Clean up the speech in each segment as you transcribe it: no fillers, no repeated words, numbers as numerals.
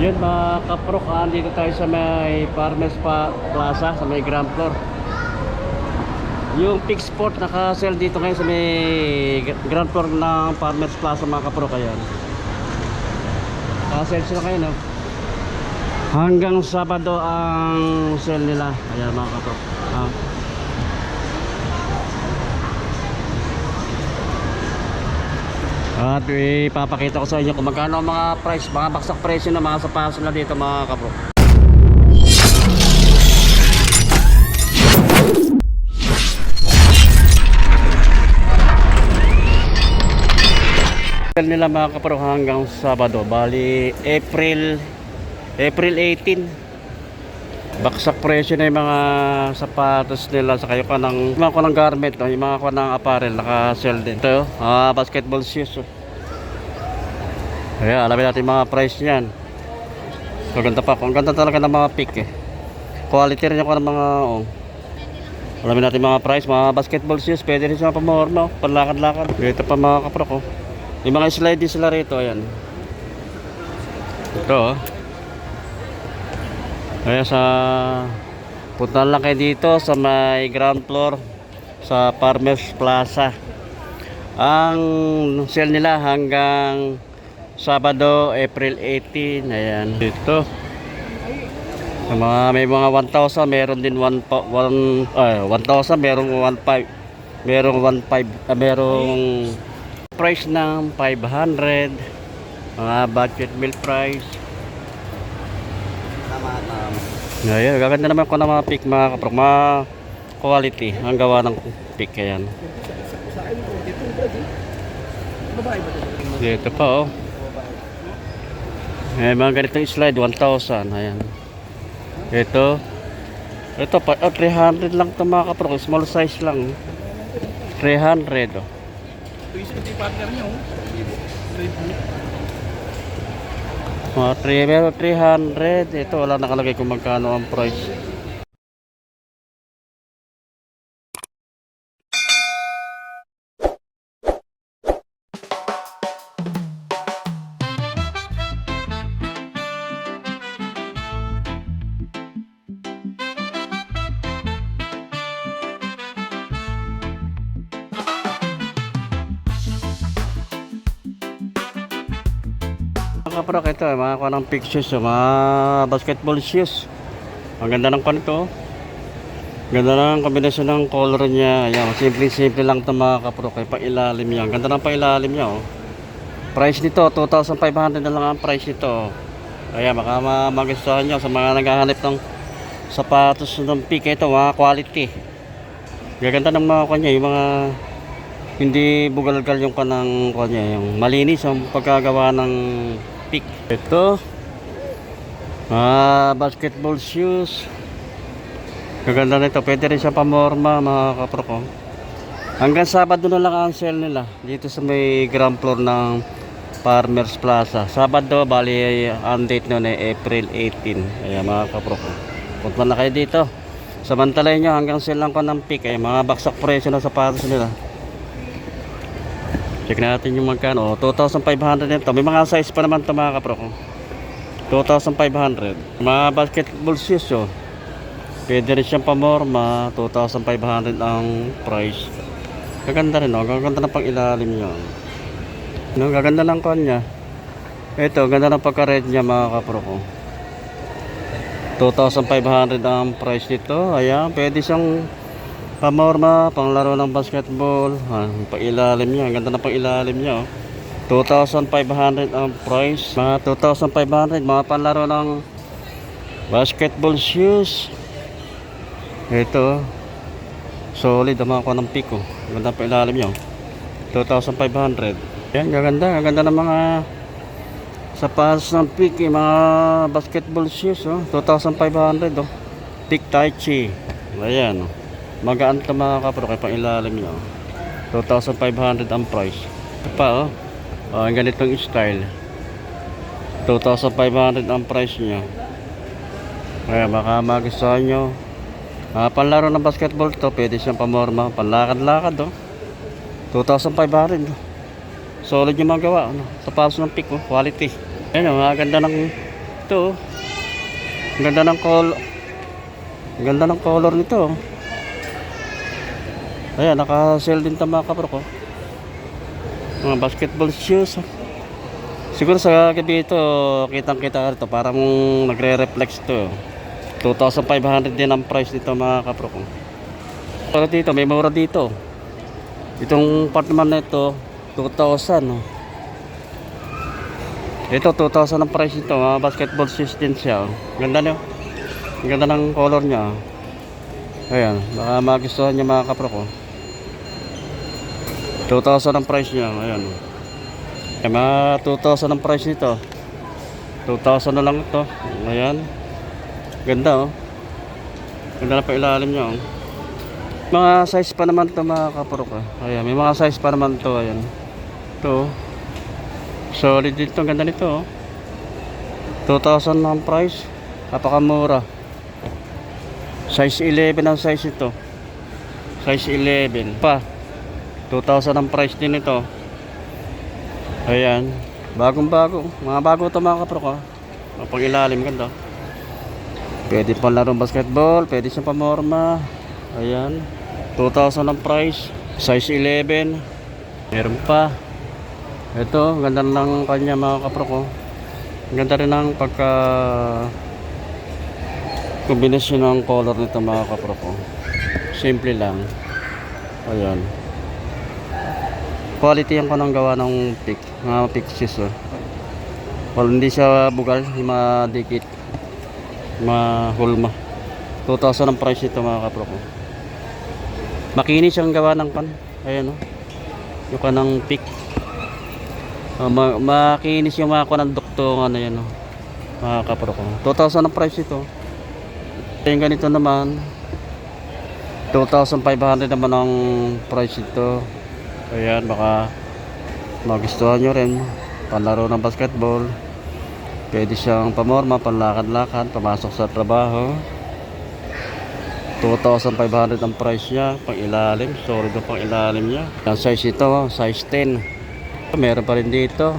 Yun mga kaprok, dito tayo sa may Farmers Plaza, sa may ground floor. Yung Pig Sport naka-sell dito ngayon sa may ground floor ng Farmers Plaza mga kaprok. Ayan, naka-sell sila kayo, no? Hanggang Sabado ang sell nila. Ayan mga kaprok. At ipapakita ko sa inyo kung magkano ang mga price, mga baksak presyo ng mga sapatos na dito mga kapro. Sale nila mga kapro hanggang Sabado, bali April 18. Baksak presyo na yung mga sapatos nila sa kayo kanang mga kanang garment, no? Yung mga kanang apparel naka-sell din. Ito, basketball shoes. Ayan, alamin natin mga price niyan. Maganda pa. Ang ganda talaga ng mga pick eh. Quality rin ako ng mga alamin natin mga price. Mga basketball shoes, pwede rin siya pamorma, panlakad-lakad. Ito pa mga kapro ko. Yung mga slide sila rito, ayan. Ito kaya punta lang kayo dito sa may ground floor sa Farmers Plaza. Ang sale nila hanggang Sabado, April 18. Ayan, dito may mga 1,000, meron din 1,000, merong 1,500, merong price ng 500, mga budget meal price. Ayan, gaganda naman ko na mga pick mga kaprok, mga quality ang gawa ng pick. Ayan, dito pa mga ganitong slide 1,000. Ayan, ito pa 300 lang ito mga kaprok, small size lang, 300. Mga 300. Ito wala nakalagay kung magkano ang price. Kaprok, ito mga kanang pick shoes, mga basketball shoes. Ang ganda ng kanito. Ganda ng kombinasyon ng color niya. Ayan, simple lang ito mga kaprok. Pang ilalim niya. Ang ganda ng pang ilalim niya. Price nito 2,500 na lang ang price nito. Ayan, baka magustuhan nyo sa mga naghahanap ng sapatos ng pick. Ito mga quality. Gaganda ng mga kanya, yung mga hindi bugalgal yung kanang kanya, yung malinis ang pagkagawa ng pick. Ito basketball shoes, gaganda nito, pwede rin siya pamorma mga kapro ko. Hanggang Sabado na lang ang sale nila dito sa may ground floor ng Farmers Plaza. Sabado, bali ang date nun ay April 18. Ayan mga kapro ko, punta na kayo dito, samantalayin nyo hanggang sale lang ko ng pick. Ay mga baksak presyo na sapatos nila. Check natin yung magkano. 2,500 nito. May mga size pa naman ito mga kapro ko. 2,500. Mga basketball shoes pwede rin siyang pamorma. 2,500 ang price. Gaganda rin gaganda ng pang ilalim niya. Gaganda ng kanya. Ito, ganda ng pagka-red niya mga kapro ko. 2,500 ang price nito. Ayan, pwede siyang pamorma, panglaro ng basketball. Pang-ilalim niya, ang ganda ng pang-ilalim niya 2,500 ang price. Mga 2,500, mga panlaro ng basketball shoes. Ito solid ang mga kanang pick. Ganda ng pang-ilalim niya 2,500. Yan, gaganda ng mga sapatos ng pick, mga basketball shoes 2,500 pick tai chi. Ayan magaan ito mga kapro, kaya pang ilalim nyo 2,500 ang price. Ito pa ang ganitong style 2,500 ang price nyo. Kaya baka magustuhan nyo. Panlaro ng basketball to, pwede siyang pamorma, panlakad-lakad 2,500. Solid yung magawa sapatos ng pick quality. Ayun, maganda ng Ito, ang ganda ng color. Ang ganda ng color nito. Ayan, naka-sale din ito mga kaprok. Mga basketball shoes. Siguro sa gabi ito, kitang-kita ito. Parang nagre-reflex ito. 2,500 din ang price nito mga kaprok. Pero dito, may mura dito. Itong part naman na ito, 2,000. Ito, 2,000 ang price nito. Mga basketball shoes din siya. Ganda nyo. Ang ganda ng color niya. Ayan, baka magustuhan niya mga kaprok. 2,000 ang price niya. Ayan. Ay, mga 2,000 ang price nito. 2,000 na lang ito. Ayan. Ganda oh. Ganda na pa ilalim niya oh. Mga size pa naman ito mga kaprok. Ayan, may mga size pa naman ito. Ayan. Ito. Solid dito. Ang ganda nito oh. 2,000 ang price. Napakamura. Size 11 ang size ito. Size 11 pa. 2,000 ang price din ito. Ayan. Bagong bago. Mga bago ito mga kaprok. Pang ilalim ganda. Pwede pang larong basketball. Pwede siyang pamorma. Ayan. 2,000 ang price. Size 11. Meron pa. Ito. Ganda ng kanya mga kaprok. Ganda rin ang pagka kombinasyon ng color nito mga kaprok. Simple lang. Ayan. Quality yan ko nang gawa ng pick. Mga pick shoes oh. Well, hindi siya bugal. Madikit. Mahulma. 2,000 ang price nito mga kaprok. Makinis siyang gawa ng pan. Ayan oh. Yung kanang pick. Makinis yung mga kanang duktong ano yan oh. Mga kaprok. 2,000 ang price ito. Yung ganito naman 2,500 naman ang price ito. Ayan, baka magustuhan nyo rin. Panlaro ng basketball. Pwede siyang pamorma, panlakad-lakad, pamasok sa trabaho. 2,500 ang price niya. Pang ilalim, sorry do pang ilalim niya. Ang size ito, size 10. Meron pa rin dito.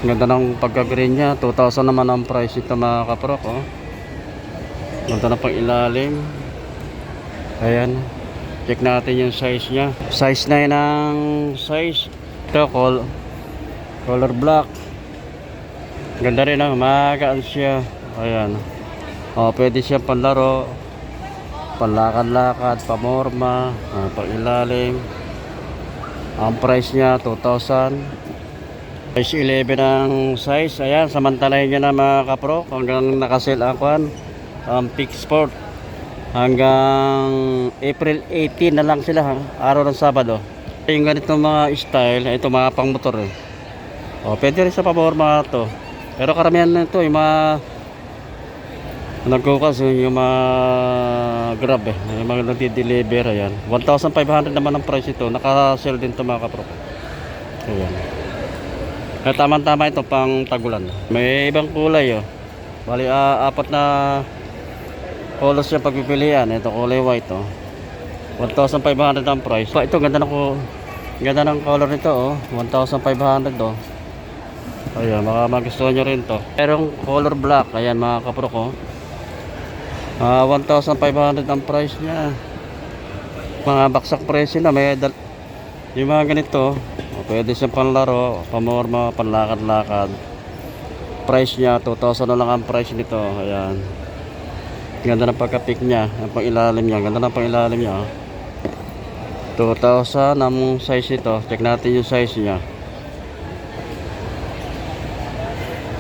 Ganda ng pagka-green niya. 2,000 naman ang price ito mga kaprok oh. Ganda ng pang ilalim. Ayan. Check natin yung size niya. Size 9 ang size. Ito, color black. Ganda rin ah. Magaan siya. Ayan. O, pwede siya panlaro. Panlakad-lakad. Pamorma. Pang ilalim. Ang price niya, 2,000. Size 11 ang size. Ayan, samantalahin niya na mga kaprok. Hanggang nakasale ang Peak Sport. Hanggang April 18 na lang sila ha? Araw ng Sabado. Yung ganitong mga style, ito mga pang motor eh. O, pwede rin sa pabor mga to. Pero karamihan na ito, yung mga nagkukas, yung mga grab eh. Yung mga nagdi-deliver, ayan. 1,500 naman ang price ito. Naka-sale din ito mga kaprok. Ayan. Kaya tama-tama ito pang tagulan. May ibang kulay oh. Bali, apat na colors yung pagpipilian. Ito kulay white oh. 1,500 ang price. Ito ganda ng color nito oh. 1,500 oh. Ayan, baka magustuhan nyo rin to. Merong color black. Ayan mga kaprok oh. 1,500 ang price niya. Mga baksak presyo na. May yung mga ganito oh, pwede siyang panlaro, pamorma, panlakad-lakad. Price niya 2,000 na lang ang price nito. Ayan. Ganda ng pagka-pick niya, ang pang-ilalim niya. Ganda ng pang-ilalim niya. 2,000 ang size ito. Check natin yung size niya.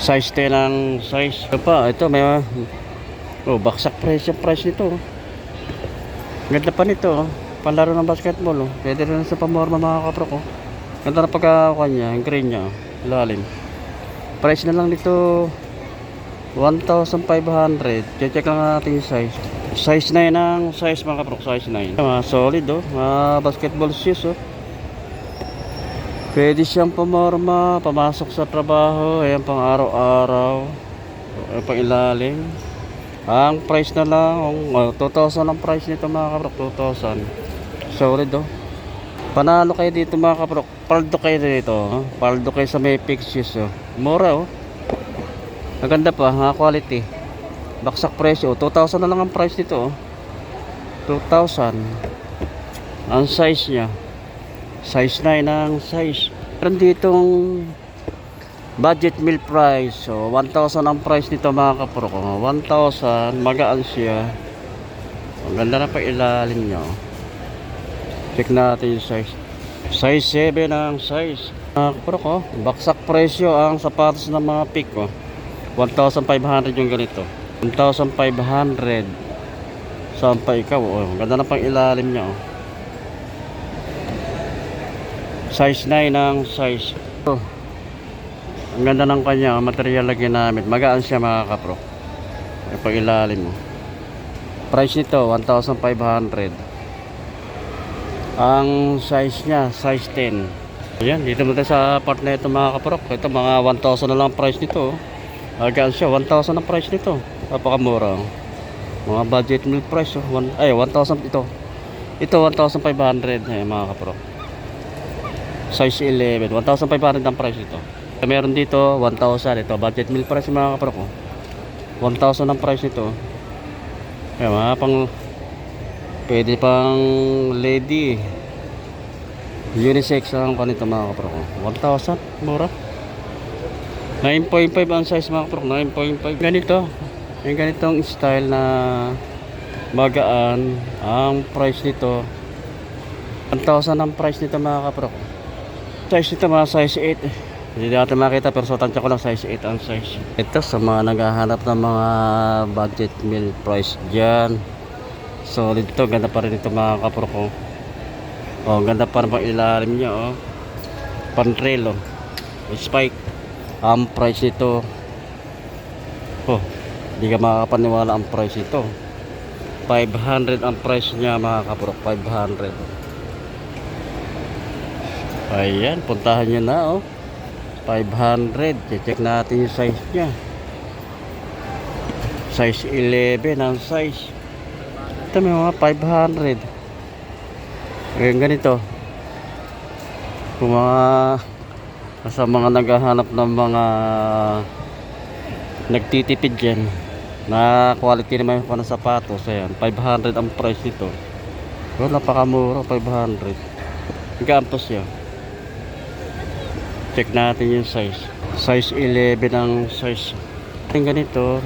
Size 10 ang size. Ito pa, ito may baksak price nito. Ganda pa nito. Panlaro ng basketball. Pwede rin sa pamorma mga kaprok. Ganda ng pagka-kuha niya, ang green niya. Ilalim. Price na lang nito 1,500. Check lang natin yung size. Size 9 ang size mga kaprok. Size 9. Solid oh. Basketball shoes oh. Pwede siyang pamorma, pamasok sa trabaho. Ayan pang araw-araw. Ayan pang ilalim. Ang price na lang 2,000 ang price nito mga kaprok. 2,000. Solid oh. Panalo kayo dito mga kaprok. Paldo kayo dito oh. Paldo kayo sa may Peak shoes oh. Mura oh. Maganda pa, ha, quality. Baksak presyo, 2,000 na lang ang price nito, oh. 2,000. Ang size niya, size 9 ang size. Meron ditong budget meal price. So 1,000 ang price nito mga kapro ko. 1,000, magaan siya. Ang ganda na pa ilalim niya, oh. Check natin yung size. Size 7 ang size. Mga kapro ko, baksak presyo ang sapatos ng mga pick, oh. 1,500 yung ganito. 1,500. Saan pa ikaw? Oh, ganda na pang ilalim niya, oh. Size 9 ang size. Oh, ang ganda ng kanya, material na ginamit. Magaan siya mga kapro. Yung pang ilalim, oh. Price nito 1,500. Ang size niya size 10. Ayan, dito mo tayo sa part na ito mga kapro. Ito mga 1,000 na lang price nito, oh. Magaan siya, 1,000 ang price nito. Napakamura, oh. Mga budget meal price, oh. 1,000 ito. Ito 1,500, mga kapro. Size 11, 1,500 ang price ito. Meron dito 1,000. Ito budget meal price mga kapro ko. 1,000 ang price nito. Kaya mga pang pwede pang lady. Unisex ang kanito mga kapro ko. 1,000, mura. 9.5 ang size mga kapro, 9.5. Ganito. Yung ganitong style na magaan. Ang price nito 1,000 ang price nito mga kapro. Size nito mga size 8. Hindi natin makita pero so tansya ko lang size 8 ang size. Ito sa mga naghahanap ng mga budget meal price dyan. Solid to, ganda pa rin ito mga kapro ko. Oh, ganda pa rin pang ilalim niya, oh. Pantrail, oh. Spike. Ang price nito, oh, hindi ka makakapaniwala ang price nito. 500 ang price niya mga kapro, 500. Ayan, puntahan nyo na, oh. 500. Check natin yung size niya. Size 11 ang size. Ito may mga 500. Ayan, ganito. Kung sa mga naghahanap ng mga nagtitipid dyan na quality naman yung sapatos, ayan, 500 ang price nito. Oh, napakamura, 500. Gampos yan. Check natin yung size. Size 11 ang size. Yung ganito,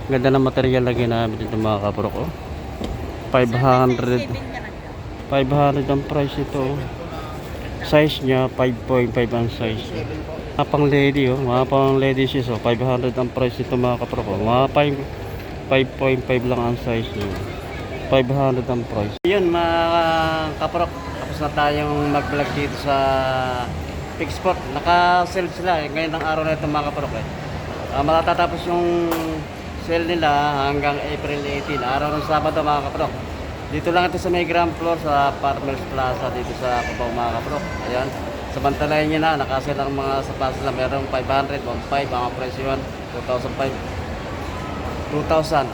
ganda ng material na ginamit dito mga kapro ko. 500. 500 ang price ito. Size niya 5.5 ang size. Mga pang lady, oh. Mga pang lady shoes, oh. 500 ang price nito mga kapro ko. Mga 5.5 lang ang size niya. 500 ang price. Yun mga kapro, tapos na tayong mag-vlog dito sa Pick Sport. Naka-sale sila, ngayon ang araw na ito mga kapro ko. Matatapos yung sale nila hanggang April 18, araw ng Sabado mga kapro. Dito lang ito sa may ground floor sa Farmers Plaza dito sa Cubao mga kapro. Ayan, samantalayan nyo na, nakasale ang mga sapatos na merong 500, 1,500 ang presyo yun, 2,500, 2,000.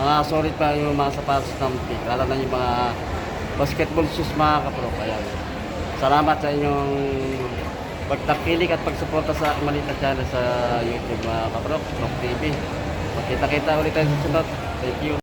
Mga solid pa yung mga sapatos ng pick, lalo na yung mga basketball shoes mga kapro. Ayan, salamat sa inyong pagtakilik at pagsuporta sa aking maliit na channel sa YouTube mga kapro, Rock TV. Magkita-kita ulit tayo sa sunod. Thank you.